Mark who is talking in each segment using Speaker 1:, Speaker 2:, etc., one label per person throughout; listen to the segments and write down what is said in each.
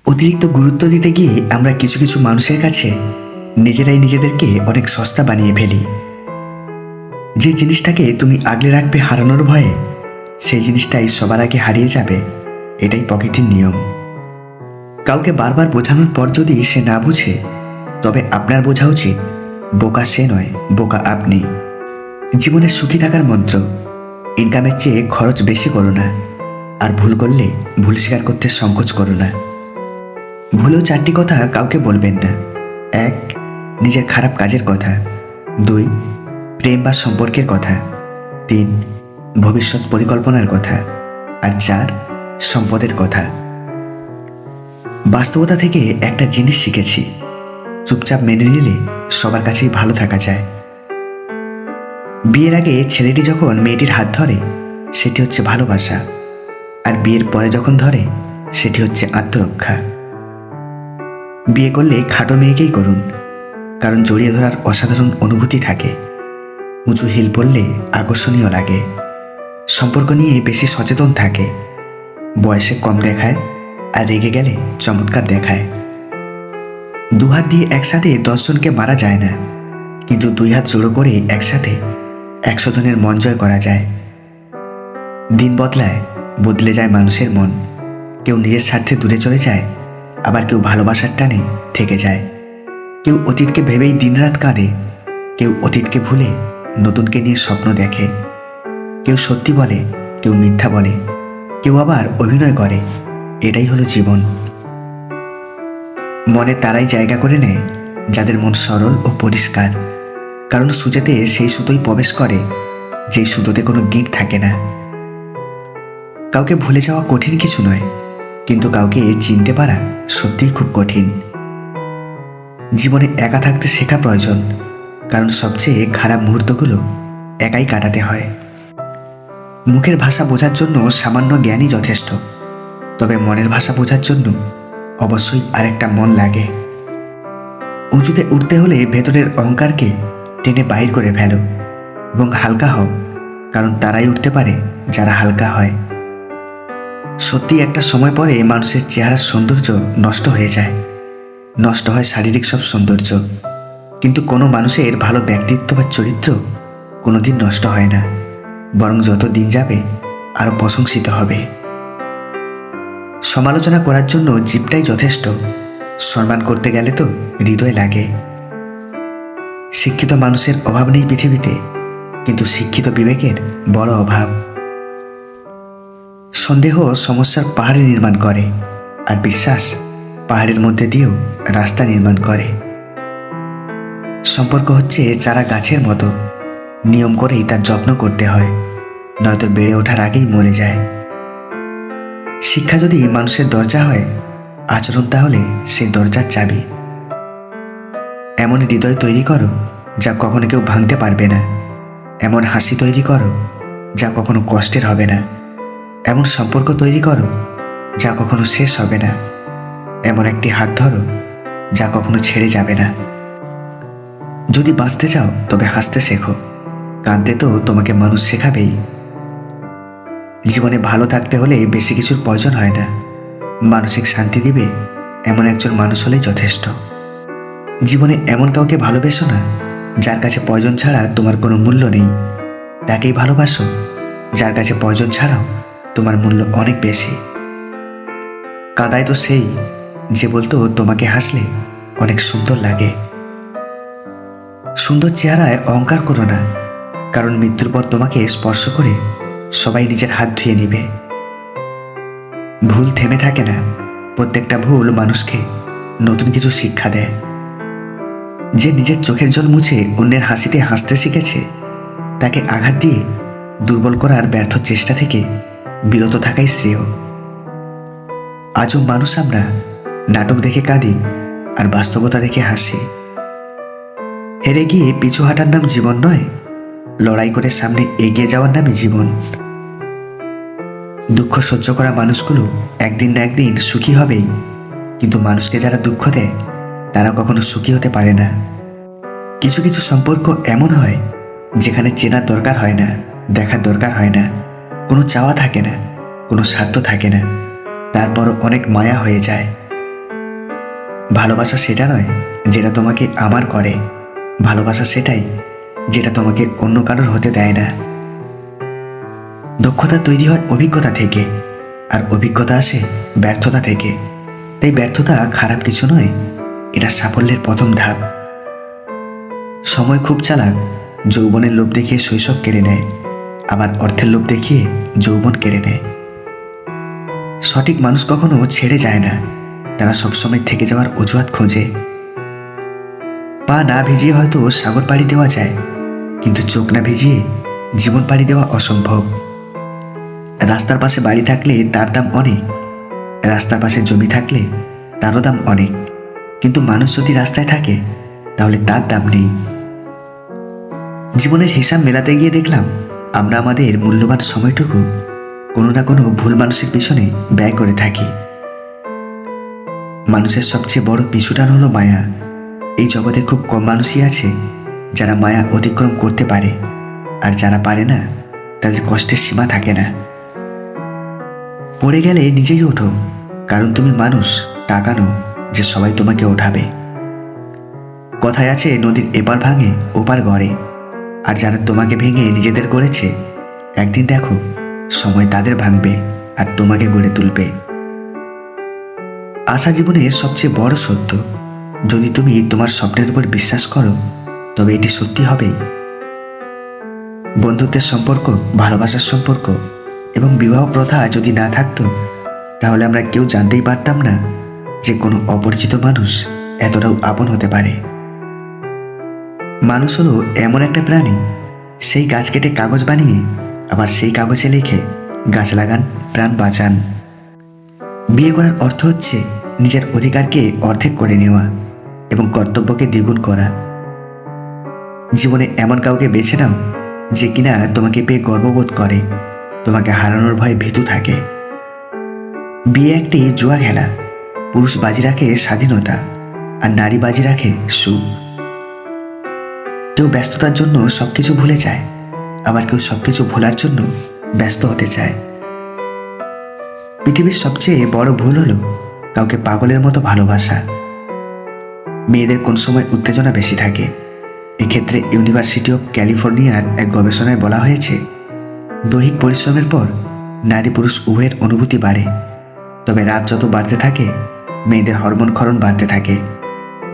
Speaker 1: অতিরিক্ত গুরুত্ব দিতে গিয়ে আমরা কিছু কিছু মানুষের কাছে নিজেরাই নিজেদেরকে অনেক সস্তা বানিয়ে ফেলি। যে জিনিসটাকে তুমি আগলে রাখবে হারানোর ভয়ে, সেই জিনিসটাই সবার আগে হারিয়ে যাবে। এটাই প্রকৃতির নিয়ম। কাউকে বারবার বোঝানোর পর যদি সে না বুঝে, তবে আপনার বোঝা উচিত বোকা সে নয়, বোকা আপনি। জীবনে সুখী থাকার মন্ত্র: ইনকামের চেয়ে খরচ বেশি করো না, আর ভুল করলে ভুল স্বীকার করতে সংকোচ করো না। ভুলেও 4টি কথা কাউকে বলবেন না। 1. নিজের খারাপ কাজের কথা। 2. প্রেম বা সম্পর্কের কথা। 3. ভবিষ্যৎ পরিকল্পনার কথা। আর 4. সম্পদের কথা। বাস্তবতা থেকে একটা জিনিস শিখেছি: চুপচাপ মেনে নিলে সবার কাছেই ভালো থাকা যায়। বিয়ের আগে ছেলেটি যখন মেয়েটির হাত ধরে, সেটি হচ্ছে ভালোবাসা, আর বিয়ের পরে যখন ধরে, সেটি হচ্ছে আত্মরক্ষা। বিয়ে করলে খাটো মেয়েকেই করুন, কারণ জড়িয়ে ধরার অসাধারণ অনুভূতি থাকে। উঁচু হিল পরলে আকর্ষণীয় লাগে। সম্পর্ক নিয়ে বেশি সচেতন থাকে। বয়সে কম দেখায়, আর রেগে গেলে চমৎকার দেখায়। 2 হাত দিয়ে একসাথে 10 জনকে মারা যায় না, কিন্তু 2 হাত জোড়ো করে একসাথে 100 জনের মন জয় করা যায়। দিন বদলায়, বদলে যায় মানুষের মন। কেউ নিজের স্বার্থে দূরে চলে যায়, আবার কেউ ভালোবাসার টানে থেকে যায়। কেউ অতীতকে ভেবেই দিনরাত কাঁদে, কেউ অতীতকে ভুলে নতুনকে নিয়ে স্বপ্ন দেখে। কেউ সত্যি বলে, কেউ মিথ্যা বলে, কেউ আবার অভিনয় করে। এটাই হলো জীবন। মনে তারাই জায়গা করে নেয় যাদের মন সরল ও পরিষ্কার, কারণ সুজেতে সেই সুতোই প্রবেশ করে যেই সুতোতে কোনো গিঁট থাকে না। কাউকে ভুলে যাওয়া কঠিন কিছু নয়, কিন্তু কাউকে চিনতে পারা সত্যিই খুব কঠিন। জীবনে একা থাকতে শেখা প্রয়োজন, কারণ সবচেয়ে খারাপ মুহূর্তগুলো একাই কাটাতে হয়। মুখের ভাষা বোঝার জন্য সামান্য জ্ঞানই যথেষ্ট, তবে মনের ভাষা বোঝার জন্য অবশ্যই আরেকটা মন লাগে। উঁচুতে উঠতে হলে ভেতরের অহংকারকে টেনে বাইর করে ফেলো, এবং হালকা হও, কারণ তারাই উঠতে পারে যারা হালকা হয়। সত্যি একটা সময় পরে মানুষের চেহারার সৌন্দর্য নষ্ট হয়ে যায়, নষ্ট হয় শারীরিক সব সৌন্দর্য, কিন্তু কোনো মানুষের ভালো ব্যক্তিত্ব বা চরিত্র কোনোদিন নষ্ট হয় না, বরং যত দিন যাবে আরও প্রশংসিত হবে। সমালোচনা করার জন্য জিভটাই যথেষ্ট, সম্মান করতে গেলে তো হৃদয় লাগে। শিক্ষিত মানুষের অভাব নেই পৃথিবীতে, কিন্তু শিক্ষিত বিবেকের বড় অভাব। সন্দেহ সমস্যার পাহাড়ে নির্মাণ করে, আর বিশ্বাস পাহাড়ের মধ্যে দিয়েও রাস্তা নির্মাণ করে। সম্পর্ক হচ্ছে চারা গাছের মতো, নিয়ম করেই তার যত্ন করতে হয়, নয়তো বেড়ে ওঠার আগেই মরে যায়। শিক্ষা যদি মানুষের দরজা হয়, আচরণ তাহলে সেই দরজার চাবি। এমন হৃদয় তৈরি করো যা কখনো কেউ ভাঙতে পারবে না। এমন হাসি তৈরি করো যা কখনো কষ্টের হবে না। এমন সম্পর্ক তৈরি করো যা কখনো শেষ হবে না। এমন একটি হাত ধরো যা কখনো ছেড়ে যাবে না। যদি বাঁচতে চাও তবে হাসতে শেখো, কাঁদতে তো তোমাকে মানুষ শেখাবেই। জীবনে ভালো থাকতে হলে বেশি কিছুর প্রয়োজন হয় না, মানসিক শান্তি দিবে এমন একজন মানুষ হলেই যথেষ্ট। জীবনে এমন কাউকে ভালোবেসো না যার কাছে প্রয়োজন ছাড়া তোমার কোনো মূল্য নেই। তাকেই ভালোবাসো যার কাছে প্রয়োজন ছাড়াও তোমার মূল্য অনেক বেশি। কাঁদায় তো সেই যে বলতো তোমাকে হাসলে অনেক সুন্দর লাগে। সুন্দর চেহারায় অহংকার করো না, কারণ মৃত্যুর পর তোমাকে স্পর্শ করে সবাই নিজের হাত ধুয়ে নিবে। ভুল থেমে থাকে না, প্রত্যেকটা ভুল মানুষকে নতুন কিছু শিক্ষা দেয়। যে নিজের চোখের জল মুছে অন্যের হাসিতে হাসতে শিখেছে, তাকে আঘাত দিয়ে দুর্বল করার ব্যর্থ চেষ্টা থেকে বিরত থাকাই শ্রেয়। আজও মানুষ আমরা নাটক দেখে কাঁদি, আর বাস্তবতা দেখে হাসি। হেরে গিয়ে পিছু হাঁটার নাম জীবন নয়, লড়াই করে সামনে এগিয়ে যাওয়ার নামই জীবন। দুঃখ সহ্য করা মানুষগুলো একদিন না একদিন সুখী হবেই, কিন্তু মানুষকে যারা দুঃখ দেয় তারা কখনো সুখী হতে পারে না। কিছু কিছু সম্পর্ক এমন হয় যেখানে চেনার দরকার হয় না, দেখার দরকার হয় না, কোনো চাওয়া থাকে না, কোনো স্বার্থ থাকে না, তারপরও অনেক মায়া হয়ে যায়। ভালোবাসা সেটা নয় যেটা তোমাকে আমার করে, ভালোবাসা সেটাই যেটা তোমাকে অন্য কারোর হতে দেয় না। দক্ষতা তৈরি হয় অভিজ্ঞতা থেকে, আর অভিজ্ঞতা আসে ব্যর্থতা থেকে। তাই ব্যর্থতা খারাপ কিছু নয়, এটা সাফল্যের প্রথম ধাপ। সময় খুব চালাক, যৌবনের লোভ দেখিয়ে শৈশব কেড়ে নেয়, আবার অর্থের লোভ দেখিয়ে যৌবন কেড়ে নেয়। সঠিক মানুষ কখনো ছেড়ে যায় না, তারা সবসময় থেকে যাওয়ার অজুহাত খোঁজে। পা না ভিজিয়ে হয়তো সাগর পাড়ি দেওয়া যায়, কিন্তু চোখ না ভিজিয়ে জীবন পাড়ি দেওয়া অসম্ভব। রাস্তার পাশে বাড়ি থাকলে তার দাম অনেক, রাস্তার পাশে জমি থাকলে তারও দাম অনেক, কিন্তু মানুষ যদি রাস্তায় থাকে তাহলে তার দাম নেই। জীবনের হিসাব মেলাতে গিয়ে দেখলাম আমরা আমাদের মূল্যবান সময়টুকু কোনো না কোনো ভুল মানুষের পিছনে ব্যয় করে থাকি। মানুষের সবচেয়ে বড় পিছুটান হলো মায়া। এই জগতে খুব কম মানুষই আছে যারা মায়া অতিক্রম করতে পারে, আর যারা পারে না তাদের কষ্টের সীমা থাকে না। পড়ে গেলে নিজেই ওঠো, কারণ তুমি মানুষ, টাকা নও যে সবাই তোমাকে ওঠাবে। কথায় আছে নদীর এপার ভাঙে ওপার গড়ে, আর যারা তোমাকে ভেঙে নিজেদের গড়েছে একদিন দেখো সময় তাদের ভাঙবে আর তোমাকে গড়ে তুলবে। আশা জীবনের সবচেয়ে বড় সত্য। যদি তুমি তোমার স্বপ্নের উপর বিশ্বাস করো তবে এটি সত্যি হবেই। বন্ধুত্বের সম্পর্ক, ভালোবাসার সম্পর্ক এবং বিবাহ প্রথা যদি না থাকতো তাহলে আমরা কেউ জানতেই পারতাম না যে কোনো অপরিচিত মানুষ এতটাও আপন হতে পারে। মানুষ হলো এমন একটা প্রাণী, সেই গাছ কেটে কাগজ বানিয়ে আবার সেই কাগজে লিখে গাছ লাগান, প্রাণ বাঁচান। বিয়ে করার অর্থ হচ্ছে নিজের অধিকারকে অর্ধেক করে নেওয়া এবং কর্তব্যকে দ্বিগুণ করা। জীবনে এমন কাউকে বেছে নাও যে কিনা তোমাকে পেয়ে গর্ববোধ করে, তোমাকে হারানোর ভয়ে ভীতু থাকে। বিয়ে একটি জুয়া খেলা, পুরুষ বাজি রাখে স্বাধীনতা আর নারী বাজি রাখে সুখ। কেউ ব্যস্ততার জন্য সবকিছু ভুলে যায়, আবার কেউ সবকিছু ভোলার জন্য ব্যস্ত হতে চায়। পৃথিবীর সবচেয়ে বড় ভুল হলো কাউকে পাগলের মতো ভালোবাসা। মেয়েদের কোন সময় উত্তেজনা বেশি থাকে? এক্ষেত্রে ইউনিভার্সিটি অফ ক্যালিফোর্নিয়ার এক গবেষণায় বলা হয়েছে দৈহিক পরিশ্রমের পর নারী পুরুষ উভয়ের অনুভূতি বাড়ে, তবে রাত যত বাড়তে থাকে মেয়েদের হরমোন ক্ষরণ বাড়তে থাকে।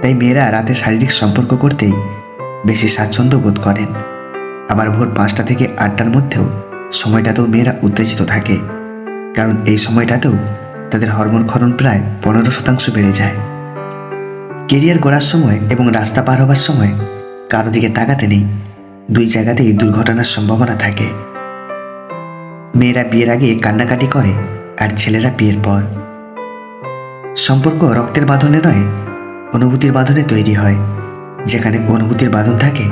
Speaker 1: তাই মেয়েরা রাতে শারীরিক সম্পর্ক করতেই বেশি স্বাচ্ছন্দ্য বোধ করেন। আবার ভোর 5টা থেকে 8টার মধ্যেও সময়টাতেও মেয়েরা উত্তেজিত থাকে, কারণ এই সময়টাতেও তাদের হরমোন ক্ষরণ প্রায় 15% বেড়ে যায়। কেরিয়ার গড়ার সময় এবং রাস্তা পার হবার সময় কারো দিকে তাকাতে নেই, দুই জায়গাতেই দুর্ঘটনার সম্ভাবনা থাকে। মেয়েরা বিয়ের আগে কান্নাকাটি করে আর ছেলেরা বিয়ের পর। সম্পর্ক রক্তের বাঁধনে নয়, অনুভূতির বাঁধনে তৈরি হয়। যেখানে অনুভূতির বাঁধন থাকে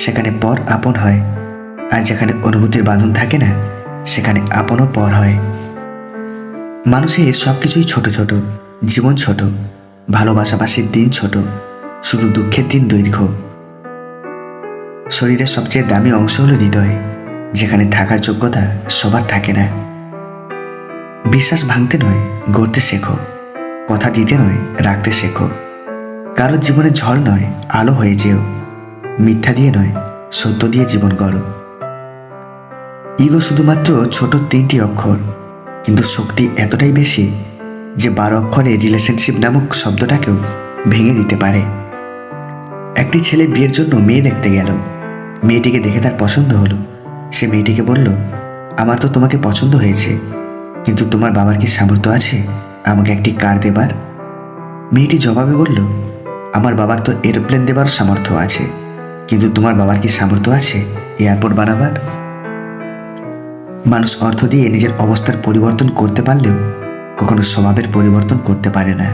Speaker 1: সেখানে পর আপন হয়, আর যেখানে অনুভূতির বাঁধন থাকে না সেখানে আপনও পর হয়। মানুষের সব কিছুই ছোট ছোট, জীবন ছোট, ভালোবাসাবাসির দিন ছোট, শুধু দুঃখের দিন দীর্ঘ। শরীরের সবচেয়ে দামি অংশ হলো হৃদয়, যেখানে থাকার যোগ্যতা সবার থাকে না। বিশ্বাস ভাঙতে নয় গড়তে শেখো, কথা দিতে নয় রাখতে শেখো। কারোর জীবনে ঝড় নয় আলো হয়ে যেও, মিথ্যা দিয়ে নয় সত্য দিয়ে জীবন গড়ো। ইগো শুধুমাত্র ছোট 3টি অক্ষর, কিন্তু শক্তি এতটাই বেশি যে 12 অক্ষরে রিলেশনশিপ নামক শব্দটাকেও ভেঙে দিতে পারে। একটি ছেলে বিয়ের জন্য মেয়ে দেখতে গেল। মেয়েটিকে দেখে তার পছন্দ হলো। সে মেয়েটিকে বলল, আমার তো তোমাকে পছন্দ হয়েছে, কিন্তু তোমার বাবার কি সামর্থ্য আছে আমাকে একটি কার দেবার? মেয়েটি জবাবে বলল, আমার বাবার তো এরোপ্লেন দেবার সামর্থ্য আছে, কিন্তু তোমার বাবার কি সামর্থ্য আছে এয়ারপোর্ট বানাবার? মানুষ অর্থ দিয়ে নিজের অবস্থার পরিবর্তন করতে পারলেও কখনো স্বভাবের পরিবর্তন করতে পারে না।